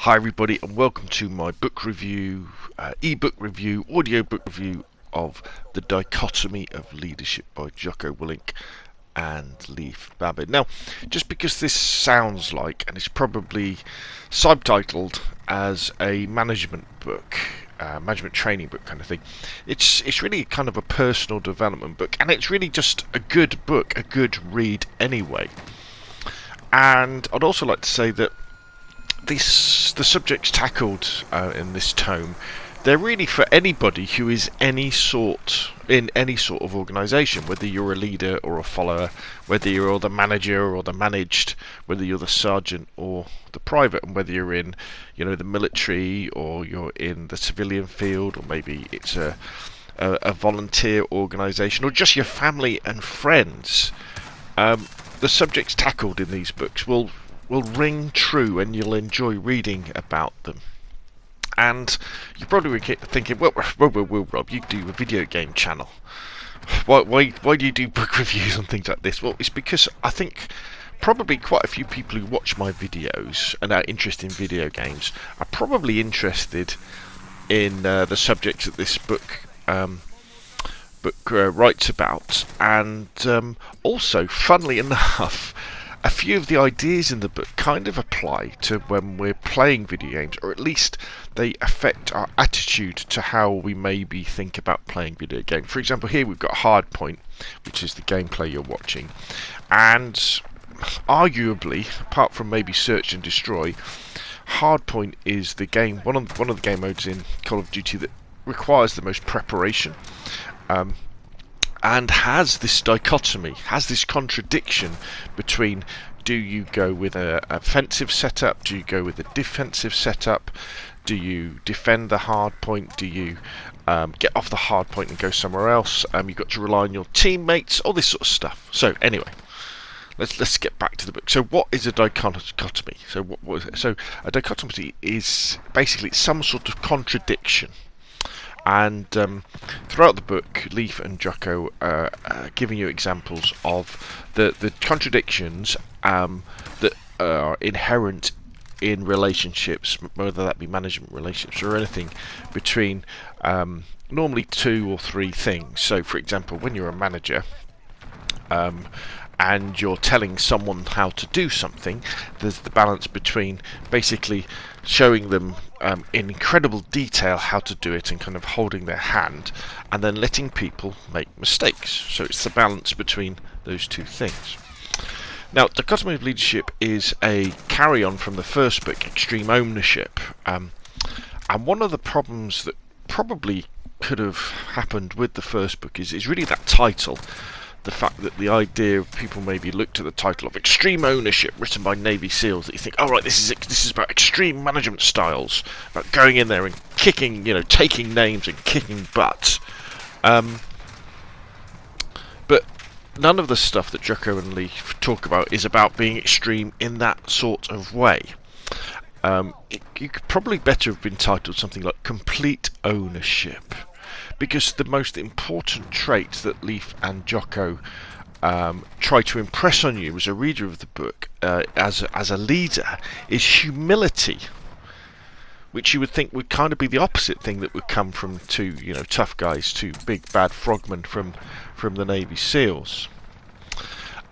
Hi everybody and welcome to my book review, ebook review, audio book review of The Dichotomy of Leadership by Jocko Willink and Leif Babin. Now, just because this sounds like, and it's probably subtitled as a management book, management training book kind of thing, it's really kind of a personal development book, and it's really just a good book, a good read anyway. And I'd also like to say that the subjects tackled in this tome, they're really for anybody who is in any sort of organisation, whether you're a leader or a follower, whether you're the manager or the managed, whether you're the sergeant or the private, and whether you're in, the military or you're in the civilian field, or maybe it's a volunteer organisation, or just your family and friends. The subjects tackled in these books will ring true, and you'll enjoy reading about them. And you're probably thinking, well, Rob, you do a video game channel. Why do you do book reviews and things like this? Well, it's because I think probably quite a few people who watch my videos and are interested in video games are probably interested in the subjects that this book writes about. And also, funnily enough, a few of the ideas in the book kind of apply to when we're playing video games, or at least they affect our attitude to how we maybe think about playing video games. For example, here we've got Hardpoint, which is the gameplay you're watching, and arguably, apart from maybe Search and Destroy, Hardpoint is the game, one of the game modes in Call of Duty that requires the most preparation. And has this dichotomy, has this contradiction between, do you go with an offensive setup, do you go with a defensive setup, do you defend the hard point, do you get off the hard point and go somewhere else, you've got to rely on your teammates, all this sort of stuff. So anyway, let's get back to the book. So what is a dichotomy? So a dichotomy is basically some sort of contradiction. And throughout the book, Leif and Jocko are giving you examples of the contradictions that are inherent in relationships, whether that be management relationships or anything, between normally two or three things. So, for example, when you're a manager and you're telling someone how to do something, there's the balance between basically showing them in incredible detail how to do it and kind of holding their hand, and then letting people make mistakes. So it's the balance between those two things. Now, Dichotomy of Leadership is a carry-on from the first book, Extreme Ownership. And one of the problems that probably could have happened with the first book is really that title. The fact that the idea of people maybe looked at the title of Extreme Ownership, written by Navy SEALs, that you think, oh right, this is about extreme management styles, about going in there and kicking, taking names and kicking butt. But none of the stuff that Jocko and Leif talk about is about being extreme in that sort of way. You could probably better have been titled something like Complete Ownership. Because the most important trait that Leif and Jocko try to impress on you as a reader of the book, as a leader, is humility, which you would think would kind of be the opposite thing that would come from two, tough guys, two big bad frogmen from the Navy SEALs.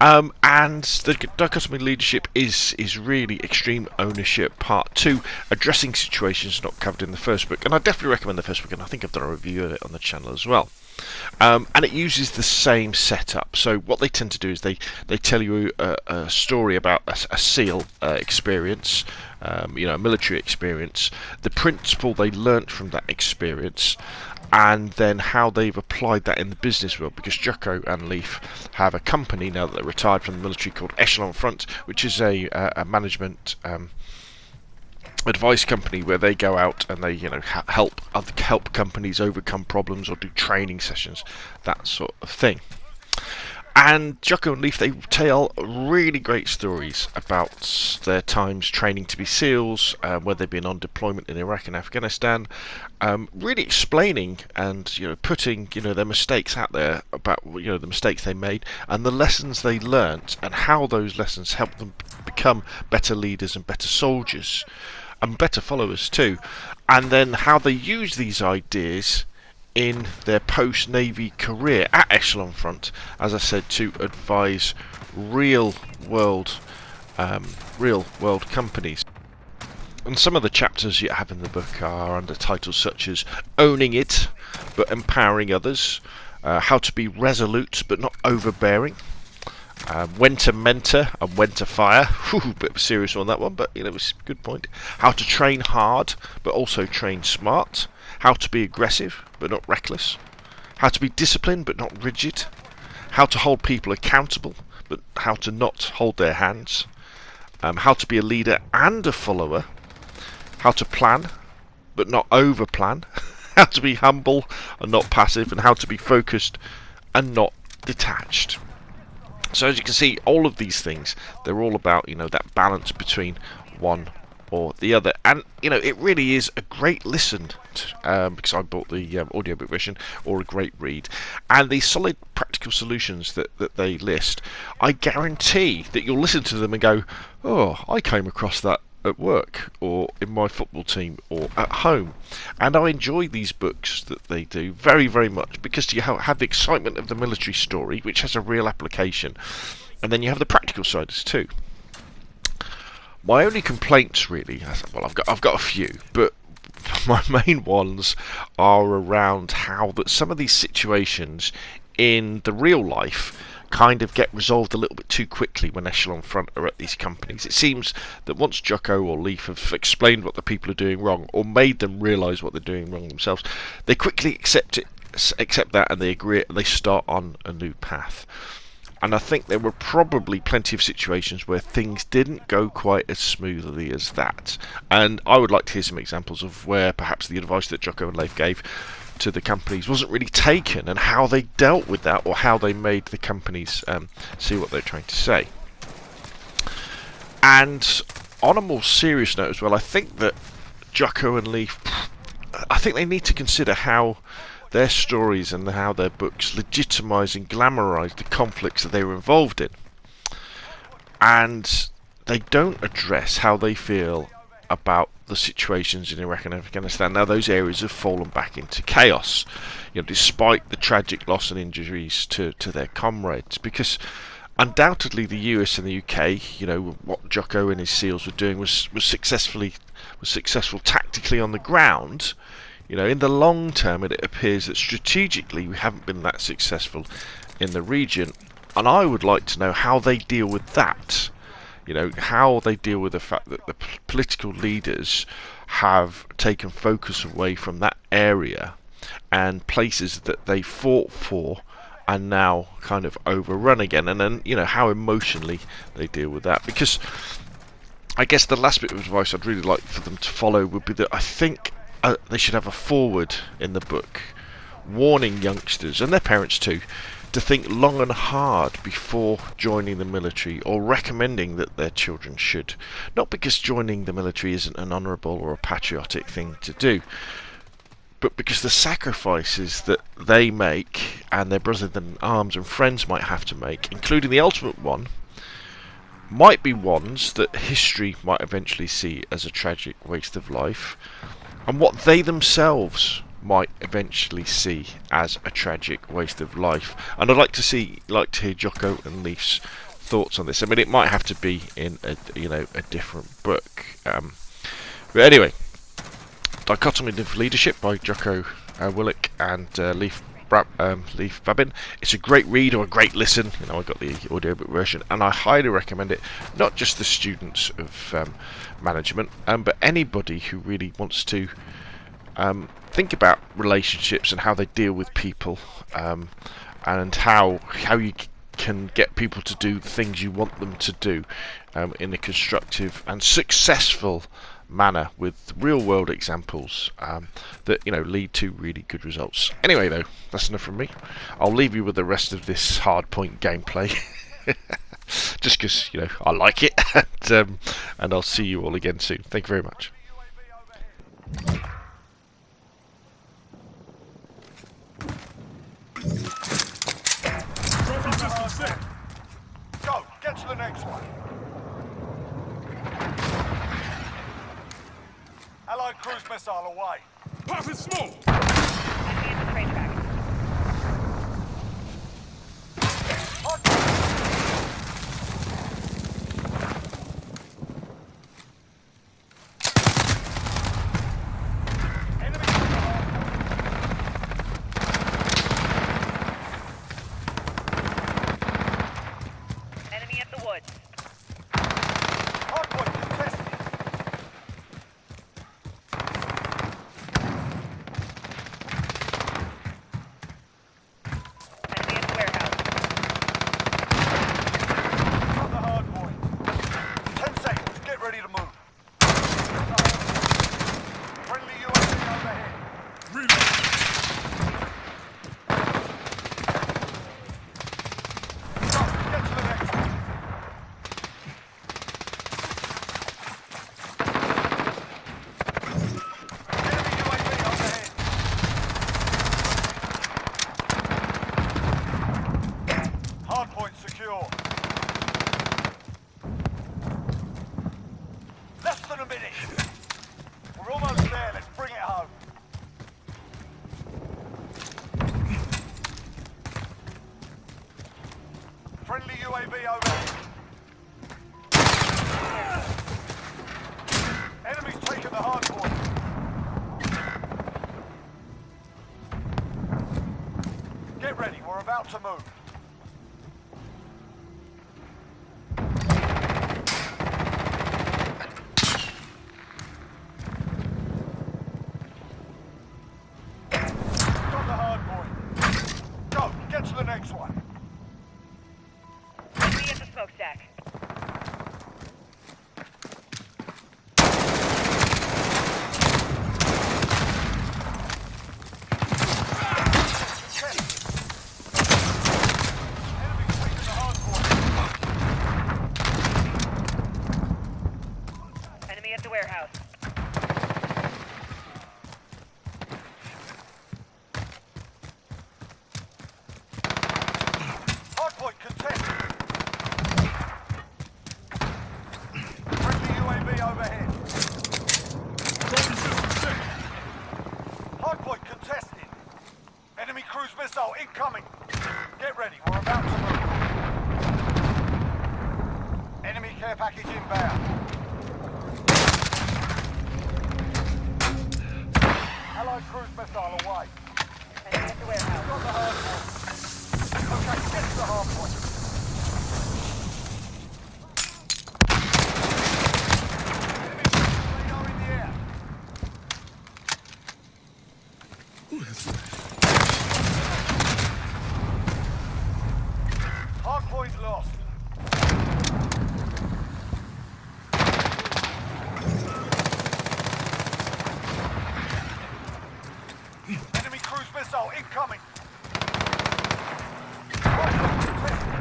And the Dichotomy of Leadership is really Extreme Ownership Part 2, addressing situations not covered in the first book. And I definitely recommend the first book, and I think I've done a review of it on the channel as well. And it uses the same setup. So what they tend to do is they tell you a story about a SEAL experience, a military experience, the principle they learnt from that experience, and then how they've applied that in the business world, because Jocko and Leif have a company now that they're retired from the military called Echelon Front, which is a management advice company where they go out and they help companies overcome problems or do training sessions, that sort of thing. And Jocko and Leif, they tell really great stories about their times training to be SEALs, where they've been on deployment in Iraq and Afghanistan, really explaining and putting their mistakes out there about the mistakes they made and the lessons they learnt and how those lessons helped them become better leaders and better soldiers. and better followers too, and then how they use these ideas in their post-Navy career at Echelon Front, as I said, to advise real world companies. And some of the chapters you have in the book are under titles such as Owning It but Empowering Others, How to Be Resolute but Not Overbearing, When to Mentor and When to Fire. Bit of a serious one, that one, but it was a good point. How to Train Hard but also Train Smart, How to Be Aggressive but not reckless, How to Be Disciplined but not rigid, How to Hold People Accountable but how to not hold their hands, How to Be a Leader and a Follower, How to Plan but not over plan, How to Be Humble and not passive, and How to Be Focused and not detached. So as you can see, all of these things, they're all about, that balance between one or the other. And, it really is a great listen, because I bought the audiobook version, or a great read. And the solid practical solutions that they list, I guarantee that you'll listen to them and go, oh, I came across that at work, or in my football team, or at home. And I enjoy these books that they do very, very much, because you have the excitement of the military story, which has a real application, and then you have the practical sides too. My only complaints, really, well, I've got a few, but my main ones are around how that some of these situations in the real life kind of get resolved a little bit too quickly when Echelon Front are at these companies. It seems that once Jocko or Leif have explained what the people are doing wrong, or made them realise what they're doing wrong themselves, they quickly accept that, and they agree, and they start on a new path. And I think there were probably plenty of situations where things didn't go quite as smoothly as that. And I would like to hear some examples of where perhaps the advice that Jocko and Leif gave to the companies wasn't really taken, and how they dealt with that, or how they made the companies see what they're trying to say. And on a more serious note as well, I think that Jocko and Leif, I think they need to consider how their stories and how their books legitimise and glamorise the conflicts that they were involved in. And they don't address how they feel about the situations in Iraq and Afghanistan. Now those areas have fallen back into chaos, despite the tragic loss and injuries to their comrades, because undoubtedly the US and the UK, what Jocko and his SEALs were doing was successful tactically on the ground. In the long term, it appears that strategically we haven't been that successful in the region, and I would like to know how they deal with that. How they deal with the fact that the political leaders have taken focus away from that area, and places that they fought for are now kind of overrun again, and then how emotionally they deal with that. Because I guess the last bit of advice I'd really like for them to follow would be that I think they should have a foreword in the book warning youngsters, and their parents too, to think long and hard before joining the military, or recommending that their children should. Not because joining the military isn't an honourable or a patriotic thing to do, but because the sacrifices that they make, and their brothers in arms and friends might have to make, including the ultimate one, might be ones that history might eventually see as a tragic waste of life, and what they themselves might eventually see as a tragic waste of life. And I'd like to hear Jocko and Leif's thoughts on this. I mean, it might have to be in a different book. But anyway, Dichotomy of Leadership by Jocko Willink and Leif Babin. It's a great read, or a great listen. I got the audiobook version, and I highly recommend it. Not just the students of management, but anybody who really wants to think about relationships and how they deal with people, and how you can get people to do the things you want them to do in a constructive and successful manner, with real world examples that lead to really good results. Anyway though, that's enough from me. I'll leave you with the rest of this hardpoint gameplay just because I like it, and I'll see you all again soon. Thank you very much. Go, get to the next one. Allied cruise missile away. Popping smoke! Enemy at the train track. Enemy at the woods. Hardpoint contested. Enemy at the warehouse. Got the hardpoint. 10 seconds. Get ready to move. Friendly UAV overhead. Reload! Get to the next one. Enemy UAV overhead. Hardpoint secure. Less than a minute. We're almost there. Let's bring it home. Friendly UAV overhead. Enemy's taken the hard point. Get ready, we're about to move. Got the hard point. Go, get to the next one. Enemy at the smokestack. Enemy's taken the hard point. Enemy at the warehouse. Hardpoint contested. Friendly UAV overhead. Trophy system set! Hardpoint contested. Enemy cruise missile incoming. Get ready, we're about to move. Enemy care package inbound. Allied cruise missile away. Enemy at the warehouse. Got the hardpoint. Okay, get to the hardpoint. Enemy radar in the air. Ooh, that's nice. Hardpoint lost. Enemy cruise missile incoming. Hardpoint contested.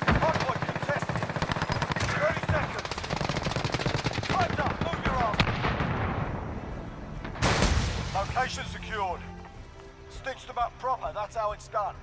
Hardpoint contested. 30 seconds. Time's up. Move your arm. Location secured. Stitched them up proper. That's how it's done.